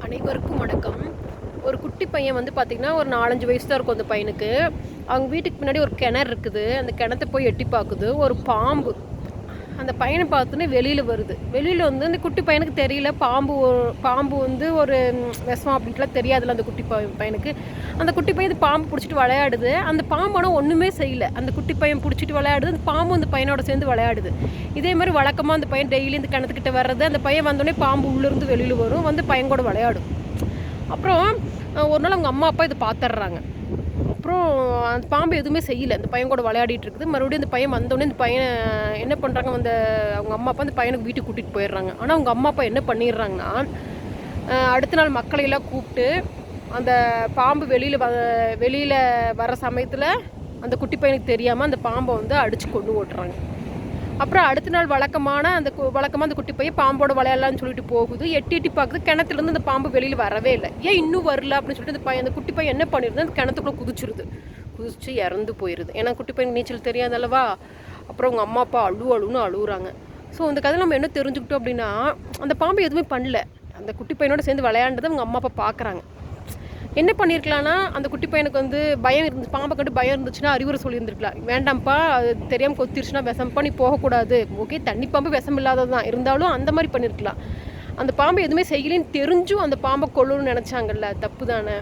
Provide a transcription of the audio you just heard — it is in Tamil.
அனைவருக்கும் வணக்கம். ஒரு குட்டி பையன் வந்து பார்த்திங்கன்னா ஒரு 4-5 வயசு தான் இருக்கும் அந்த பையனுக்கு. அவங்க வீட்டுக்கு பின்னாடி ஒரு கிணறு இருக்குது. அந்த கிணத்த போய் எட்டி பார்க்குது. ஒரு பாம்பு அந்த பையனை பார்த்தோன்னே வெளியில் வருது. வெளியில் வந்து அந்த குட்டி பையனுக்கு தெரியல பாம்பு வந்து ஒரு விஷம் அப்படின்ட்டுலாம் தெரியாதுல்ல அந்த குட்டி பையனுக்கு. அந்த குட்டி பையன் இந்த பாம்பு பிடிச்சிட்டு விளையாடுது. அந்த பாம்பு ஆனால் ஒன்றுமே செய்யலை. அந்த குட்டி பையன் பிடிச்சிட்டு விளையாடுது. அந்த பாம்பு அந்த பையனோட சேர்ந்து விளையாடுது. இதே மாதிரி வழக்கமாக அந்த பையன் டெய்லி இந்த கிணத்துக்கிட்ட வர்றது. அந்த பையன் வந்தோடனே பாம்பு உள்ளேருந்து வெளியில் வரும், வந்து பையன் கூட விளையாடும். அப்புறம் ஒரு நாள் அவங்க அம்மா அப்பா இதை பார்த்துட்றாங்க. அப்புறம் அந்த பாம்பு எதுவுமே செய்யலை. அந்த பையன் கூட விளையாடிட்டு இருக்குது. மறுபடியும் அந்த பையன் வந்தோடனே இந்த பையனை என்ன பண்ணுறாங்க, அவங்க அம்மா அப்பா அந்த பையனுக்கு வீட்டுக்கு கூட்டிகிட்டு போயிடுறாங்க. ஆனால் அவங்க அம்மா அப்பா என்ன பண்ணிடுறாங்கன்னா, அடுத்த நாள் மக்களையெல்லாம் கூப்பிட்டு அந்த பாம்பு வெளியில் வர சமயத்தில் அந்த குட்டி பையனுக்கு தெரியாமல் அந்த பாம்பை வந்து அடித்து கொண்டு ஓட்டுறாங்க. அப்புறம் அடுத்த நாள் வழக்கமாக அந்த குட்டி பையன் பாம்போட விளையாடலான்னு சொல்லிட்டு போகுது. எட்டி பார்க்குது. கிணத்துலேருந்து அந்த பாம்பு வெளியில் வரவே இல்லை. ஏன் இன்னும் வரல அப்படின்னு சொல்லிட்டு அந்த குட்டி பையன் என்ன பண்ணிடுது, அந்த கிணத்துக்குள்ளே குதிச்சு இறந்து போயிடுது. ஏன்னா குட்டி பையனுக்கு நீச்சல் தெரியாது அல்லவா. அப்புறம் அவங்க அம்மா அப்பா அழுன்னு அழுகுறாங்க. ஸோ அந்த கதை நம்ம என்ன தெரிஞ்சுக்கிட்டோம் அப்படின்னா, அந்த பாம்பு எதுவுமே பண்ணல. அந்த குட்டி பையனோட சேர்ந்து விளையாண்டதை அவங்க அம்மா அப்பா பார்க்குறாங்க. என்ன பண்ணியிருக்கலான்னா, அந்த குட்டி பையனுக்கு வந்து பாம்பை கண்டு பயம் இருந்துச்சுன்னா அறிவுரை சொல்லியிருந்துருக்கலாம். வேண்டாம்ப்பா, அது தெரியாமல் கொத்திருச்சுன்னா விஷம்ப்பா, நீ போகக்கூடாது. ஓகே, தண்ணி பாம்பு விஷம் இல்லாதது தான், இருந்தாலும் அந்த மாதிரி பண்ணியிருக்கலாம். அந்த பாம்பு எதுவுமே செய்யலைன்னு தெரிஞ்சும் அந்த பாம்பை கொல்லணும்னு நினச்சாங்கல்ல, தப்பு தானே.